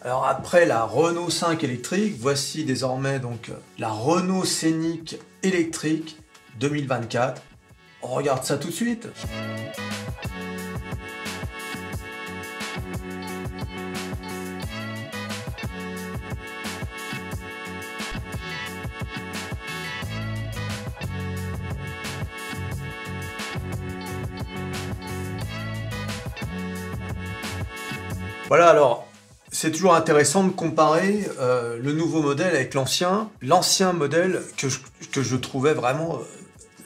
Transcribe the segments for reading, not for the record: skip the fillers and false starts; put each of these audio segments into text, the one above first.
Alors après la Renault 5 électrique, voici désormais donc la Renault Scénic électrique 2024. On regarde ça tout de suite. Voilà, alors, c'est toujours intéressant de comparer le nouveau modèle avec l'ancien. L'ancien modèle que je trouvais vraiment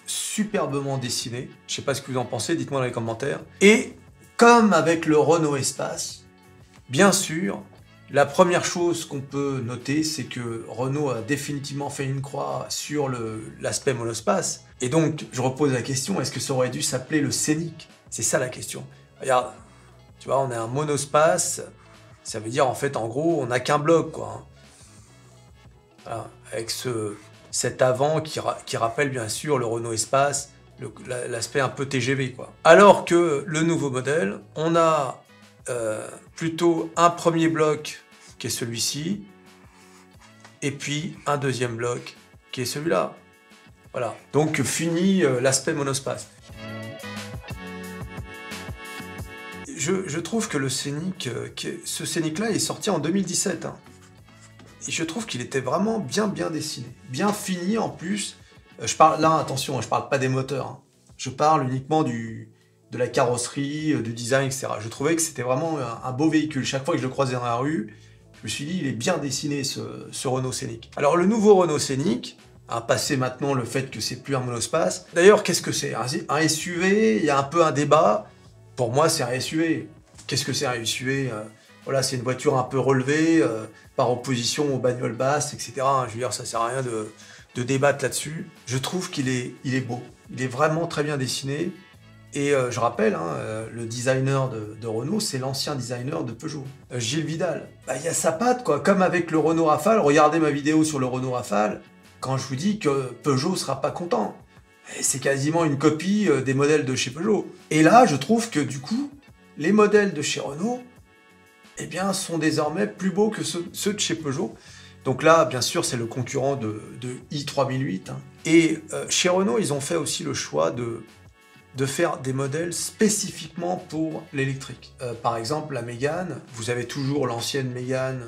superbement dessiné. Je ne sais pas ce que vous en pensez, dites-moi dans les commentaires. Et comme avec le Renault Espace, bien sûr, la première chose qu'on peut noter, c'est que Renault a définitivement fait une croix sur l'aspect monospace. Et donc, je repose la question, est-ce que ça aurait dû s'appeler le Scénic? C'est ça la question. Regarde. Tu vois, on est un monospace, ça veut dire en fait, en gros, on n'a qu'un bloc, quoi. Voilà, avec cet avant qui rappelle bien sûr le Renault Espace, l'aspect un peu TGV, quoi. Alors que le nouveau modèle, on a plutôt un premier bloc qui est celui-ci, et puis un deuxième bloc qui est celui-là. Voilà, donc fini l'aspect monospace. Je trouve que le Scénic, ce Scénic-là est sorti en 2017. Hein. Et je trouve qu'il était vraiment bien dessiné. Bien fini en plus. Je parle, là, attention, je parle pas des moteurs. Hein. Je parle uniquement de la carrosserie, du design, etc. Je trouvais que c'était vraiment un beau véhicule. Chaque fois que je le croisais dans la rue, je me suis dit, il est bien dessiné ce Renault Scénic. Alors le nouveau Renault Scénic a passé maintenant le fait que c'est plus un monospace. D'ailleurs, qu'est-ce que c'est? Un SUV, il y a un peu un débat. Pour moi, c'est un SUV. Qu'est-ce que c'est un SUV? Voilà, c'est une voiture un peu relevée, par opposition aux bagnoles basses, etc. Je veux dire, ça sert à rien de débattre là-dessus. Je trouve qu'il est beau. Il est vraiment très bien dessiné. Et je rappelle, hein, le designer de Renault, c'est l'ancien designer de Peugeot, Gilles Vidal. Bah, il y a sa patte, quoi. Comme avec le Renault Rafale. Regardez ma vidéo sur le Renault Rafale, quand je vous dis que Peugeot sera pas content. C'est quasiment une copie des modèles de chez Peugeot. Et là, je trouve que du coup, les modèles de chez Renault, eh bien, sont désormais plus beaux que ceux de chez Peugeot. Donc là, bien sûr, c'est le concurrent de i3008. Hein. Et chez Renault, ils ont fait aussi le choix de faire des modèles spécifiquement pour l'électrique. Par exemple, la Mégane, vous avez toujours l'ancienne Mégane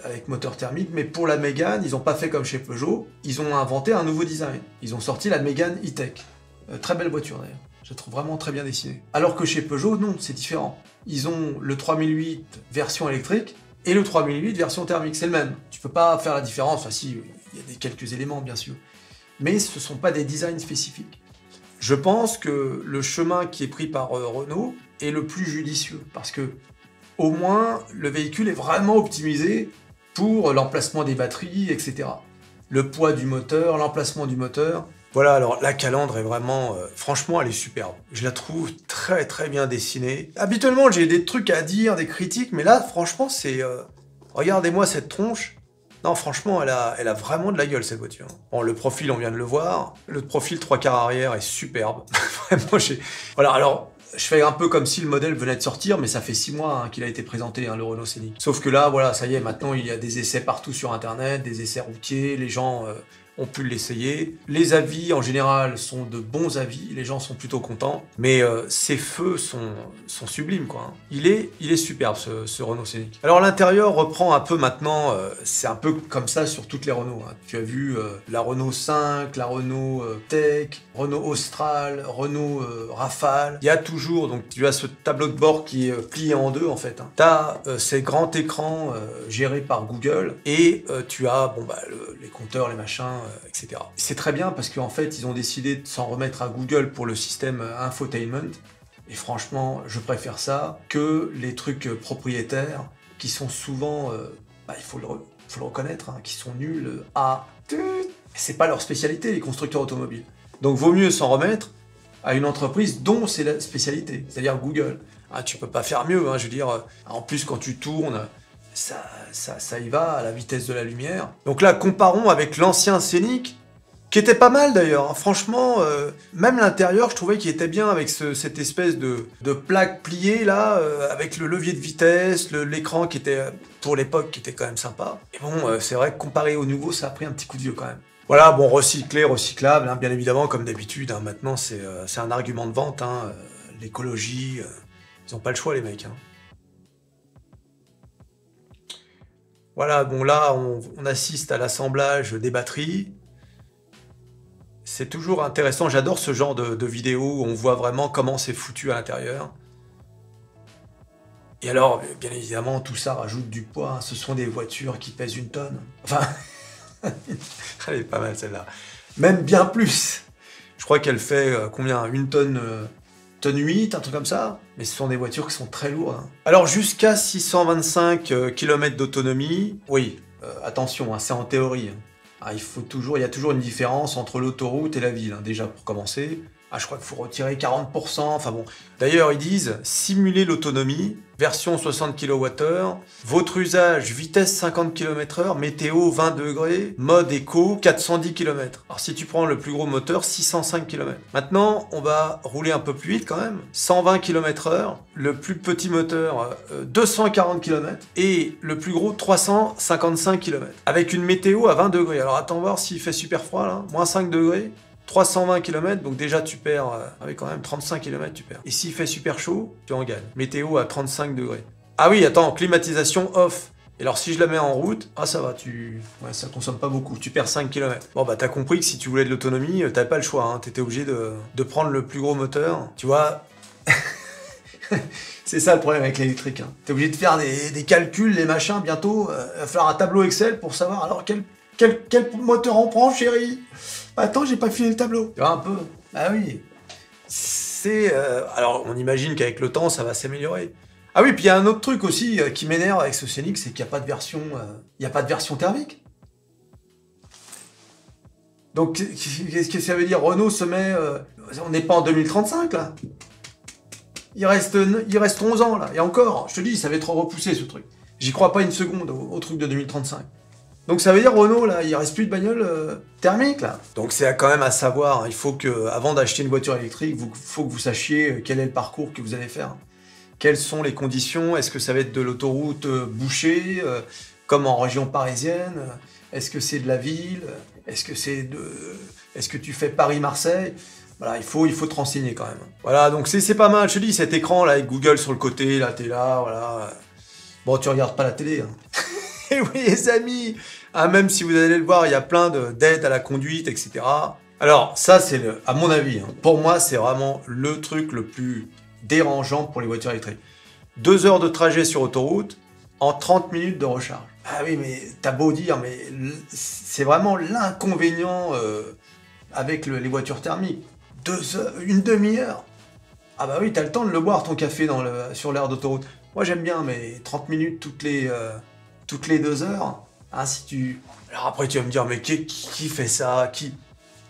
avec moteur thermique, mais pour la Mégane, ils n'ont pas fait comme chez Peugeot, ils ont inventé un nouveau design. Ils ont sorti la Mégane E-Tech. Très belle voiture d'ailleurs, je la trouve vraiment très bien dessinée. Alors que chez Peugeot, non, c'est différent. Ils ont le 3008 version électrique et le 3008 version thermique, c'est le même. Tu peux pas faire la différence, enfin si, il y a quelques éléments bien sûr, mais ce ne sont pas des designs spécifiques. Je pense que le chemin qui est pris par Renault est le plus judicieux, parce que au moins le véhicule est vraiment optimisé pour l'emplacement des batteries, etc. Le poids du moteur, l'emplacement du moteur. Voilà, alors la calandre est vraiment... franchement, elle est superbe. Je la trouve très bien dessinée. Habituellement, j'ai des trucs à dire, des critiques, mais là, franchement, c'est... regardez-moi cette tronche. Non, franchement, elle a vraiment de la gueule, cette voiture. Bon, le profil, on vient de le voir. Le profil 3/4 arrière est superbe. Vraiment, voilà, alors... Je fais un peu comme si le modèle venait de sortir, mais ça fait 6 mois hein, qu'il a été présenté, hein, le Renault Scénic. Sauf que là, voilà, ça y est, maintenant il y a des essais partout sur Internet, des essais routiers, les gens ont pu l'essayer. Les avis, en général, sont de bons avis, les gens sont plutôt contents, mais ces feux sont sublimes, quoi. Hein. Il est superbe, ce Renault Scénic. Alors l'intérieur reprend un peu maintenant, c'est un peu comme ça sur toutes les Renault. Hein. Tu as vu la Renault 5, la Renault Tech, Renault Austral, Renault Rafale. Il y a toujours, donc tu as ce tableau de bord qui est plié en deux en fait. Hein. Tu as ces grands écrans gérés par Google et tu as bon, bah, les compteurs, les machins, etc. C'est très bien parce qu'en fait ils ont décidé de s'en remettre à Google pour le système infotainment. Et franchement, je préfère ça que les trucs propriétaires qui sont souvent, bah, il faut le reconnaître, hein, qui sont nuls à... C'est pas leur spécialité, les constructeurs automobiles. Donc vaut mieux s'en remettre à une entreprise dont c'est la spécialité, c'est-à-dire Google. Ah, tu peux pas faire mieux, hein, je veux dire, en plus quand tu tournes, ça y va à la vitesse de la lumière. Donc là, comparons avec l'ancien Scénic, qui était pas mal d'ailleurs, hein. Franchement, même l'intérieur, je trouvais qu'il était bien avec cette espèce de plaque pliée là, avec le levier de vitesse, l'écran qui était, pour l'époque, qui était quand même sympa. Et bon, c'est vrai que comparé au nouveau, ça a pris un petit coup de vieux quand même. Voilà, bon, recyclé, recyclable, hein, bien évidemment, comme d'habitude, hein, maintenant c'est un argument de vente, hein, l'écologie, ils ont pas le choix les mecs. Hein. Voilà, bon là, on assiste à l'assemblage des batteries. C'est toujours intéressant, j'adore ce genre de vidéos où on voit vraiment comment c'est foutu à l'intérieur. Et alors, bien évidemment, tout ça rajoute du poids, hein. Ce sont des voitures qui pèsent 1 tonne. Enfin, elle est pas mal celle-là. Même bien plus. Je crois qu'elle fait combien? 1 tonne, tonne 8, un truc comme ça. Mais ce sont des voitures qui sont très lourdes. Hein. Alors, jusqu'à 625 km d'autonomie, oui, attention, hein, c'est en théorie. Hein. Ah, il y a toujours une différence entre l'autoroute et la ville, hein, déjà pour commencer. Ah, je crois qu'il faut retirer 40%, enfin bon. D'ailleurs, ils disent simuler l'autonomie, version 60 kWh, votre usage, vitesse 50 km/h, météo 20 degrés, mode éco 410 km. Alors si tu prends le plus gros moteur, 605 km. Maintenant, on va rouler un peu plus vite quand même, 120 km/h, le plus petit moteur 240 km et le plus gros 355 km. Avec une météo à 20 degrés. Alors attends voir s'il fait super froid là, moins 5 degrés. 320 km, donc déjà tu perds, ah oui quand même, 35 km tu perds. Et s'il fait super chaud, tu en gagnes. Météo à 35 degrés. Ah oui, attends, climatisation off. Et alors si je la mets en route, ah ça va, ouais, ça consomme pas beaucoup, tu perds 5 km. Bon bah t'as compris que si tu voulais de l'autonomie, t'avais pas le choix, hein. T'étais obligé de prendre le plus gros moteur. Tu vois, c'est ça le problème avec l'électrique. Hein. T'es obligé de faire des calculs, les machins, bientôt, il va falloir un tableau Excel pour savoir alors quel moteur on prend chérie. Attends, j'ai pas fini le tableau. Tu vois un peu. Ah oui. Alors, on imagine qu'avec le temps, ça va s'améliorer. Ah oui, puis il y a un autre truc aussi qui m'énerve avec ce Scénic, c'est qu'il n'y a pas de version... il n'y a pas de version thermique. Donc, qu'est-ce que ça veut dire? Renault se met... on n'est pas en 2035, là. Il reste 11 ans, là. Et encore, je te dis, ça va être repoussé, ce truc. J'y crois pas une seconde au truc de 2035. Donc ça veut dire Renault, là, il reste plus de bagnole thermique, là. Donc c'est quand même à savoir, hein, il faut que, avant d'acheter une voiture électrique, faut que vous sachiez quel est le parcours que vous allez faire. Quelles sont les conditions? Est-ce que ça va être de l'autoroute bouchée, comme en région parisienne? Est-ce que c'est de la ville? Est-ce que tu fais Paris-Marseille? Voilà, il faut te renseigner quand même. Voilà, donc c'est pas mal, je te dis, cet écran, là, avec Google sur le côté, là, t'es là, voilà. Bon, tu regardes pas la télé, hein. Et oui les amis, ah, même si vous allez le voir, il y a plein d'aides à la conduite, etc. Alors ça c'est à mon avis, hein, pour moi c'est vraiment le truc le plus dérangeant pour les voitures électriques. 2 heures de trajet sur autoroute, en 30 minutes de recharge. Ah oui mais t'as beau dire, mais c'est vraiment l'inconvénient avec les voitures thermiques. 2 heures, une demi-heure. Ah bah oui, t'as le temps de le boire ton café sur l'aire d'autoroute. Moi j'aime bien, mais 30 minutes toutes les 2 heures, hein, si tu... Alors après tu vas me dire, mais qui fait ça?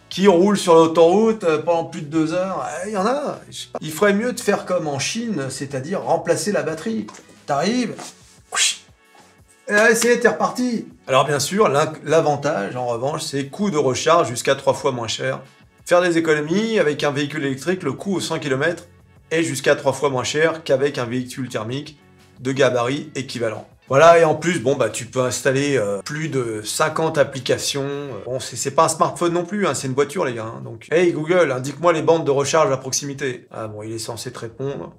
Qui roule sur l'autoroute pendant plus de 2 heures? Il y en a, je sais pas. Il ferait mieux de faire comme en Chine, c'est-à-dire remplacer la batterie. T'arrives, et t'es reparti. Alors bien sûr, l'avantage en revanche, c'est coût de recharge jusqu'à 3 fois moins cher. Faire des économies avec un véhicule électrique, le coût au 100 km est jusqu'à 3 fois moins cher qu'avec un véhicule thermique de gabarit équivalent. Voilà, et en plus, bon, bah, tu peux installer plus de 50 applications. Bon, c'est pas un smartphone non plus, hein, c'est une voiture, les gars. Hein, donc, hey Google, indique-moi les bandes de recharge à proximité. Ah bon, il est censé te répondre.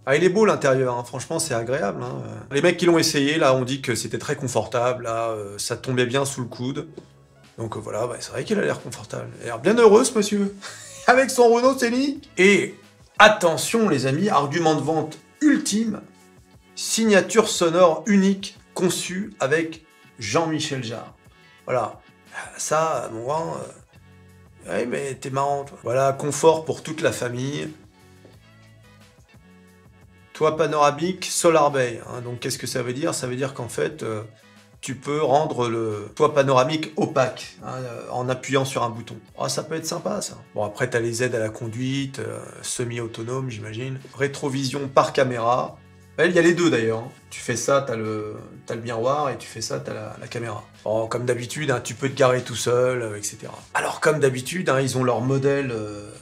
Ah, il est beau l'intérieur, hein, franchement, c'est agréable. Hein. Les mecs qui l'ont essayé, là, ont dit que c'était très confortable, là, ça tombait bien sous le coude. Donc voilà, bah, c'est vrai qu'il a l'air confortable. Il a l'air bien heureux, ce monsieur, avec son Renault Scénic. Et attention, les amis, argument de vente ultime, signature sonore unique conçue avec Jean-Michel Jarre. Voilà, ça, mon grand, ouais, mais t'es marrant, toi. Voilà, confort pour toute la famille. Toit panoramique Solar Bay. Hein. Donc qu'est-ce que ça veut dire? Ça veut dire qu'en fait, tu peux rendre le toit panoramique opaque hein, en appuyant sur un bouton. Oh, ça peut être sympa ça. Bon après tu as les aides à la conduite, semi-autonome j'imagine. Rétrovision par caméra. Ouais, il y a les deux d'ailleurs, hein. Tu fais ça, t'as le miroir, et tu fais ça, t'as la caméra. Bon, comme d'habitude, hein, tu peux te garer tout seul, etc. Alors comme d'habitude, hein, ils ont leur modèle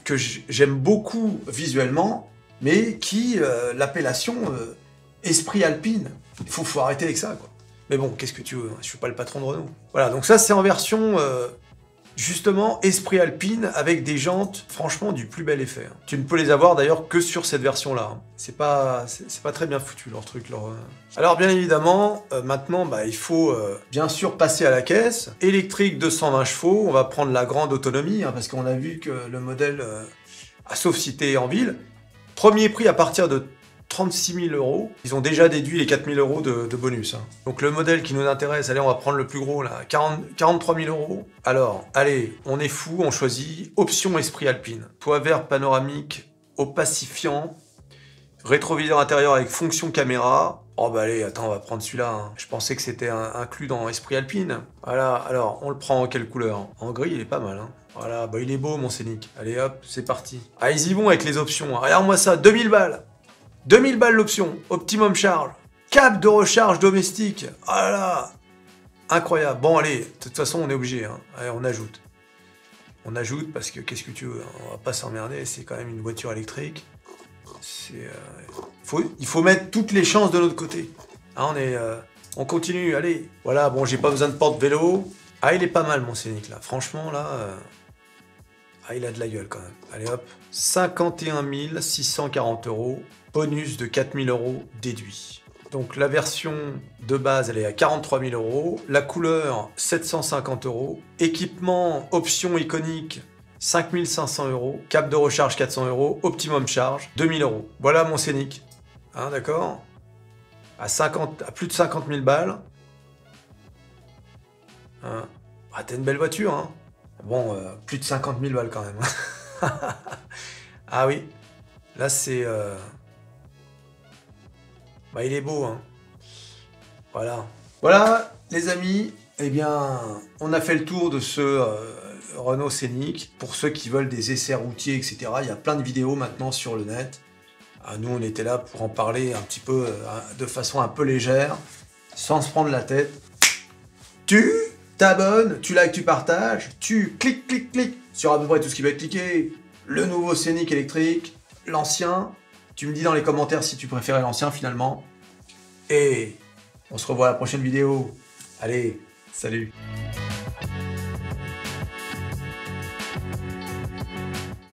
que j'aime beaucoup visuellement, mais qui, l'appellation Esprit Alpine. Faut arrêter avec ça, quoi. Mais bon, qu'est-ce que tu veux, hein, je suis pas le patron de Renault. Voilà, donc ça c'est en version... justement, Esprit Alpine avec des jantes, franchement, du plus bel effet. Hein. Tu ne peux les avoir d'ailleurs que sur cette version-là. Hein. C'est pas très bien foutu leur truc. Alors bien évidemment, maintenant, bah, il faut bien sûr passer à la caisse. Électrique 220 chevaux, on va prendre la grande autonomie, hein, parce qu'on a vu que le modèle, sauf si t'es en ville, premier prix à partir de 36 000 €. Ils ont déjà déduit les 4 000 € de bonus. Hein. Donc le modèle qui nous intéresse, allez, on va prendre le plus gros là, 43 000 €. Alors, allez, on est fou, on choisit option Esprit Alpine. Toit vert panoramique, opacifiant, rétroviseur intérieur avec fonction caméra. Oh bah allez, attends, on va prendre celui-là. Hein. Je pensais que c'était inclus dans Esprit Alpine. Voilà, alors, on le prend en quelle couleur? En gris, il est pas mal. Hein. Voilà, bah il est beau mon Scénic. Allez hop, c'est parti. Ah, ils y vont avec les options. Regarde-moi ça, 2000 balles. 2000 balles l'option, optimum charge, câble de recharge domestique, ah là là, incroyable. Bon allez, de toute façon on est obligé, hein. Allez, on ajoute. On ajoute parce que qu'est-ce que tu veux, hein, on va pas s'emmerder, c'est quand même une voiture électrique. Il faut mettre toutes les chances de l'autre côté. Hein, on continue, allez. Voilà, bon j'ai pas besoin de porte-vélo. Ah il est pas mal mon Scénic là, franchement là... Ah, il a de la gueule quand même. Allez hop. 51 640 €. Bonus de 4 000 € déduit. Donc la version de base, elle est à 43 000 €. La couleur, 750 €. Équipement, option iconique, 5 500 €. Câble de recharge, 400 €. Optimum charge, 2 000 €. Voilà mon Scénic. Hein, d'accord, à plus de 50 000 balles. Hein. Ah, t'as une belle voiture, hein. Bon, plus de 50 000 balles quand même. Ah oui, là c'est... Bah il est beau, hein. Voilà. Voilà, les amis, eh bien, on a fait le tour de ce Renault Scénic. Pour ceux qui veulent des essais routiers, etc., il y a plein de vidéos maintenant sur le net. Nous, on était là pour en parler un petit peu, de façon un peu légère, sans se prendre la tête. Tu t'abonnes, tu likes, tu partages, tu cliques sur à peu près tout ce qui va être cliqué. Le nouveau Scénic électrique, l'ancien. Tu me dis dans les commentaires si tu préférais l'ancien finalement. Et on se revoit à la prochaine vidéo. Allez, salut.